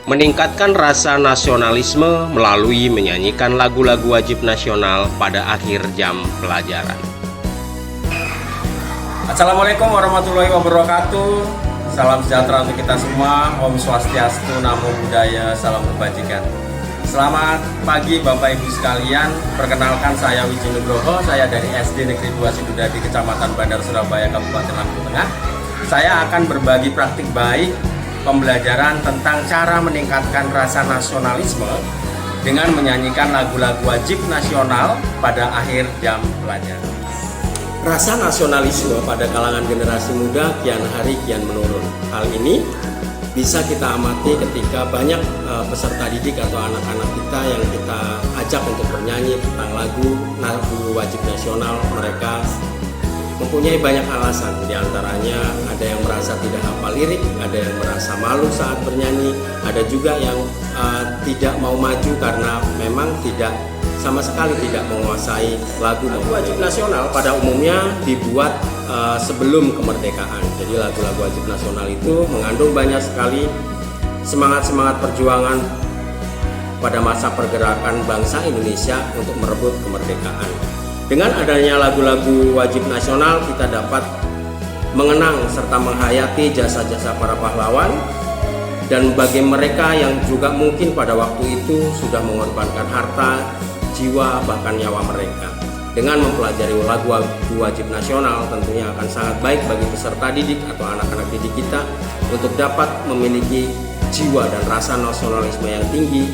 meningkatkan rasa nasionalisme melalui menyanyikan lagu-lagu wajib nasional pada akhir jam pelajaran. Assalamualaikum warahmatullahi wabarakatuh. Salam sejahtera untuk kita semua. Om Swastiastu, Namo Buddhaya, salam kebajikan. Selamat pagi Bapak Ibu sekalian. Perkenalkan, saya Wiji Nugroho. Saya dari SD Negeri 2 Sidudadi, Kecamatan Bandar, Surabaya, Kabupaten Lampung Tengah. Saya akan berbagi praktik baik pembelajaran tentang cara meningkatkan rasa nasionalisme dengan menyanyikan lagu-lagu wajib nasional pada akhir jam pelajaran. Rasa nasionalisme pada kalangan generasi muda kian hari kian menurun. Hal ini bisa kita amati ketika banyak peserta didik atau anak-anak kita yang kita ajak untuk bernyanyi tentang lagu wajib nasional. Mereka mempunyai banyak alasan, diantaranya ada yang merasa tidak hafal lirik, ada yang merasa malu saat bernyanyi, ada juga yang tidak mau maju karena memang sama sekali tidak menguasai lagu wajib nasional. Pada umumnya dibuat sebelum kemerdekaan. Jadi lagu-lagu wajib nasional itu mengandung banyak sekali semangat-semangat perjuangan pada masa pergerakan bangsa Indonesia untuk merebut kemerdekaan. Dengan adanya lagu-lagu wajib nasional, kita dapat mengenang serta menghayati jasa-jasa para pahlawan dan bagi mereka yang juga mungkin pada waktu itu sudah mengorbankan harta, jiwa, bahkan nyawa mereka. Dengan mempelajari lagu wajib nasional tentunya akan sangat baik bagi peserta didik atau anak-anak didik kita untuk dapat memiliki jiwa dan rasa nasionalisme yang tinggi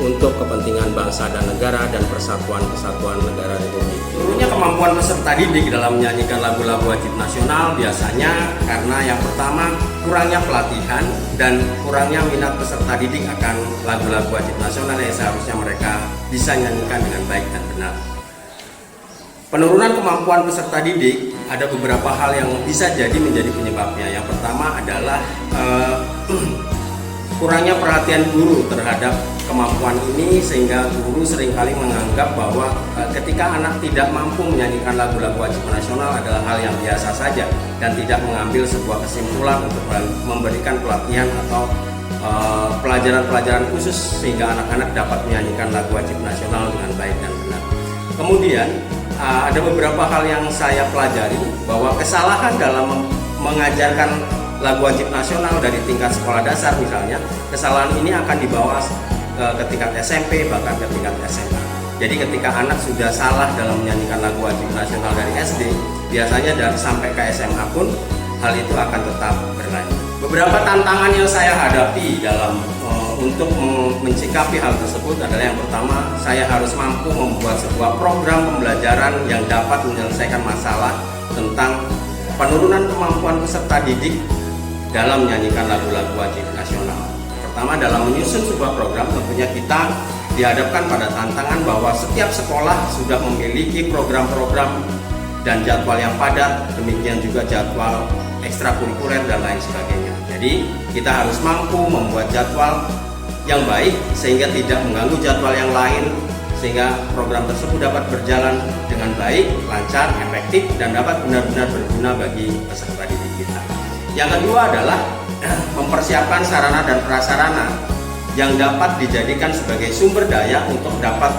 untuk kepentingan bangsa dan negara dan persatuan-kesatuan negara Republik. Turunnya kemampuan peserta didik dalam menyanyikan lagu-lagu wajib nasional biasanya karena yang pertama kurangnya pelatihan dan kurangnya minat peserta didik akan lagu-lagu wajib nasional yang seharusnya mereka bisa nyanyikan dengan baik dan benar. Penurunan kemampuan peserta didik ada beberapa hal yang bisa jadi menjadi penyebabnya. Yang pertama adalah kurangnya perhatian guru terhadap kemampuan ini, sehingga guru seringkali menganggap bahwa ketika anak tidak mampu menyanyikan lagu-lagu wajib nasional adalah hal yang biasa saja dan tidak mengambil sebuah kesimpulan untuk memberikan pelatihan atau pelajaran-pelajaran khusus sehingga anak-anak dapat menyanyikan lagu wajib nasional dengan baik dan benar. Kemudian ada beberapa hal yang saya pelajari bahwa kesalahan dalam mengajarkan lagu wajib nasional dari tingkat sekolah dasar misalnya, kesalahan ini akan dibawa ke tingkat SMP bahkan ke tingkat SMA. Jadi ketika anak sudah salah dalam menyanyikan lagu wajib nasional dari SD, biasanya sampai ke SMA pun hal itu akan tetap berlanjut. Beberapa tantangan yang saya hadapi dalam untuk mencikapi hal tersebut adalah yang pertama, saya harus mampu membuat sebuah program pembelajaran yang dapat menyelesaikan masalah tentang penurunan kemampuan peserta didik dalam menyanyikan lagu-lagu wajib nasional. Pertama, dalam menyusun sebuah program tentunya kita dihadapkan pada tantangan bahwa setiap sekolah sudah memiliki program-program dan jadwal yang padat, demikian juga jadwal ekstrakurikuler dan lain sebagainya. Jadi kita harus mampu membuat jadwal yang baik sehingga tidak mengganggu jadwal yang lain, sehingga program tersebut dapat berjalan dengan baik, lancar, efektif, dan dapat benar-benar berguna bagi peserta didik kita. Yang kedua adalah mempersiapkan sarana dan prasarana yang dapat dijadikan sebagai sumber daya untuk dapat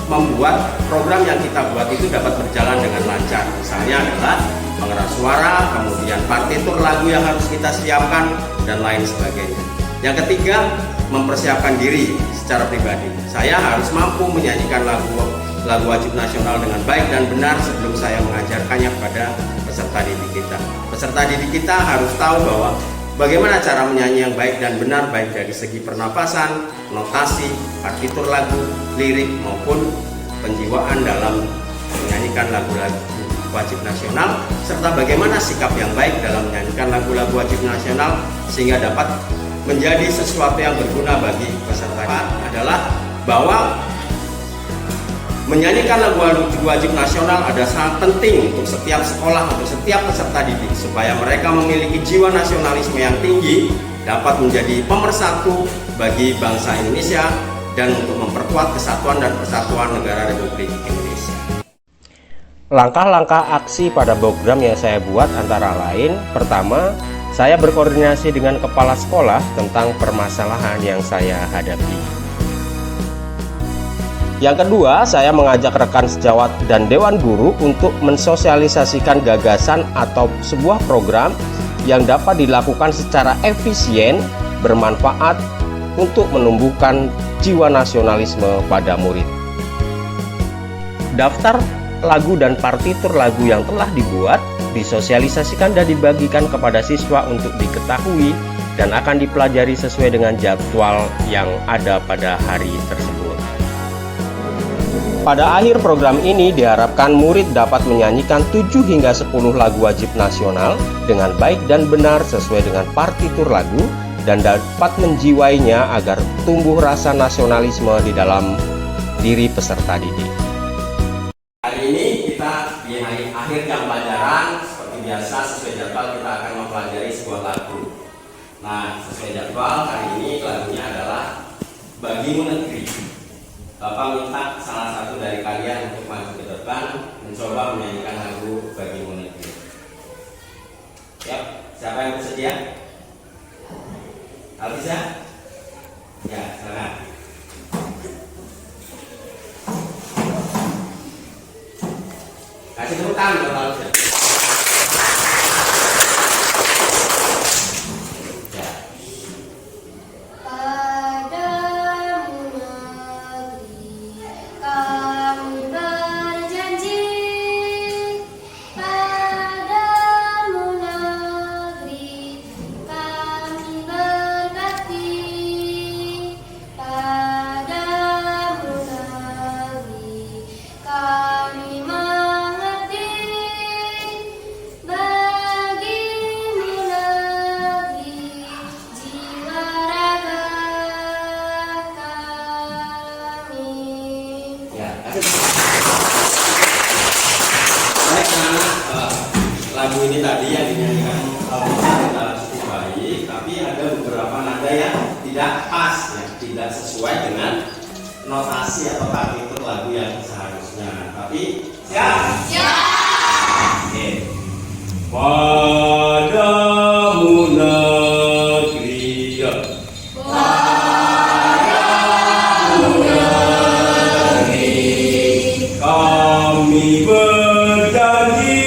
membuat program yang kita buat itu dapat berjalan dengan lancar. Misalnya adalah pengeras suara, kemudian partitur lagu yang harus kita siapkan, dan lain sebagainya. Yang ketiga, mempersiapkan diri secara pribadi. Saya harus mampu menyanyikan lagu wajib nasional dengan baik dan benar sebelum saya mengajarkannya kepada peserta didik kita. Peserta didik kita harus tahu bahwa bagaimana cara menyanyi yang baik dan benar, baik dari segi pernapasan, notasi, partitur lagu, lirik maupun penjiwaan dalam menyanyikan lagu-lagu wajib nasional, serta bagaimana sikap yang baik dalam menyanyikan lagu-lagu wajib nasional sehingga dapat menjadi sesuatu yang berguna bagi peserta. Adalah bahwa menyanyikan lagu wajib nasional ada sangat penting untuk setiap sekolah, untuk setiap peserta didik, supaya mereka memiliki jiwa nasionalisme yang tinggi, dapat menjadi pemersatu bagi bangsa Indonesia dan untuk memperkuat kesatuan dan persatuan negara Republik Indonesia. Langkah-langkah aksi pada program yang saya buat antara lain, pertama, Saya berkoordinasi dengan kepala sekolah tentang permasalahan yang saya hadapi. Yang kedua, saya mengajak rekan sejawat dan dewan guru untuk mensosialisasikan gagasan atau sebuah program yang dapat dilakukan secara efisien, bermanfaat untuk menumbuhkan jiwa nasionalisme pada murid. Daftar lagu dan partitur lagu yang telah dibuat disosialisasikan dan dibagikan kepada siswa untuk diketahui dan akan dipelajari sesuai dengan jadwal yang ada pada hari tersebut. Pada akhir program ini diharapkan murid dapat menyanyikan 7 hingga 10 lagu wajib nasional dengan baik dan benar sesuai dengan partitur lagu dan dapat menjiwainya agar tumbuh rasa nasionalisme di dalam diri peserta didik. Hari ini kita di hari akhir jam pelajaran, seperti biasa sesuai jadwal kita akan mempelajari sebuah lagu. Nah, sesuai jadwal hari ini lagunya adalah Bagimu Negeri. Bapak minta salah satu dari kalian untuk maju ke depan mencoba menyanyikan lagu Bagimu Negeri. Ya, siapa yang bersedia? Alisa? Ya, silakan. Kasih tepuk tangan buat Alisa. Lagu ini tadi yang dinyanyikan sudah cukup baik, tapi ada beberapa nada yang tidak pas, ya, tidak sesuai dengan notasi atau partitur lagu yang seharusnya. Tapi siap? Siap. Oke. Padamu negeri, padamu negeri, kami berjanji.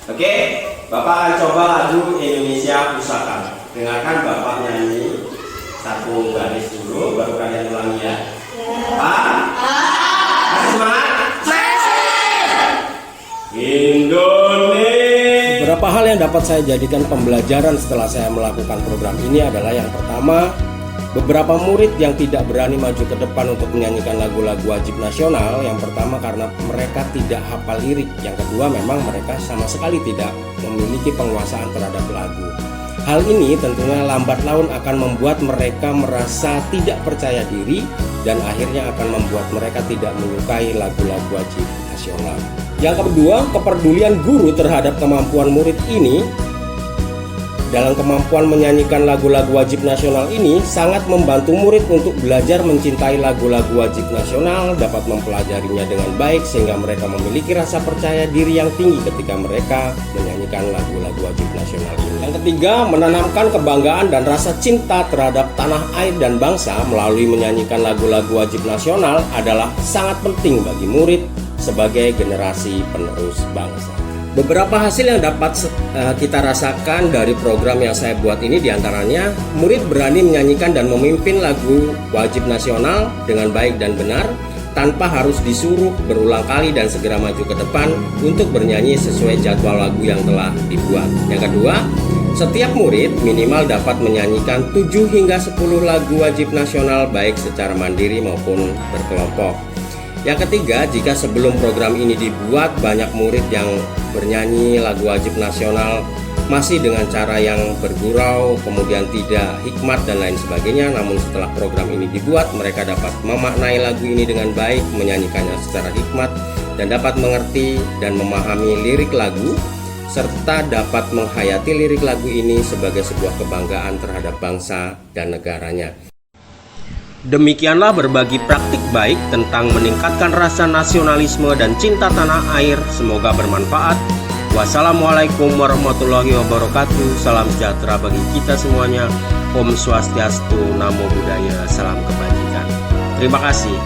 Oke, Bapak akan coba lagu Indonesia Pusaka. Dengarkan Bapak nyanyi satu garis dulu, baru kalian ulangi ya. Pak, masih semangat? Indonesia. Beberapa hal yang dapat saya jadikan pembelajaran setelah saya melakukan program ini adalah yang pertama, Beberapa murid yang tidak berani maju ke depan untuk menyanyikan lagu-lagu wajib nasional, yang pertama karena mereka tidak hafal lirik, yang kedua memang mereka sama sekali tidak memiliki penguasaan terhadap lagu. Hal ini tentunya lambat laun akan membuat mereka merasa tidak percaya diri dan akhirnya akan membuat mereka tidak menyukai lagu-lagu wajib nasional. Yang kedua, kepedulian guru terhadap kemampuan murid ini. Dalam kemampuan menyanyikan lagu-lagu wajib nasional ini sangat membantu murid untuk belajar mencintai lagu-lagu wajib nasional, dapat mempelajarinya dengan baik sehingga mereka memiliki rasa percaya diri yang tinggi ketika mereka menyanyikan lagu-lagu wajib nasional ini. Yang ketiga, menanamkan kebanggaan dan rasa cinta terhadap tanah air dan bangsa melalui menyanyikan lagu-lagu wajib nasional adalah sangat penting bagi murid sebagai generasi penerus bangsa. Beberapa hasil yang dapat kita rasakan dari program yang saya buat ini diantaranya, murid berani menyanyikan dan memimpin lagu wajib nasional dengan baik dan benar tanpa harus disuruh berulang kali dan segera maju ke depan untuk bernyanyi sesuai jadwal lagu yang telah dibuat. Yang kedua, setiap murid minimal dapat menyanyikan 7 hingga 10 lagu wajib nasional baik secara mandiri maupun berkelompok. Yang ketiga, jika sebelum program ini dibuat banyak murid yang bernyanyi lagu wajib nasional masih dengan cara yang bergurau, kemudian tidak hikmat dan lain sebagainya, namun setelah program ini dibuat mereka dapat memaknai lagu ini dengan baik, menyanyikannya secara hikmat dan dapat mengerti dan memahami lirik lagu serta dapat menghayati lirik lagu ini sebagai sebuah kebanggaan terhadap bangsa dan negaranya. Demikianlah berbagi praktik baik tentang meningkatkan rasa nasionalisme dan cinta tanah air. Semoga bermanfaat. Wassalamualaikum warahmatullahi wabarakatuh. Salam sejahtera bagi kita semuanya. Om Swastiastu, Namo Buddhaya, salam kebajikan. Terima kasih.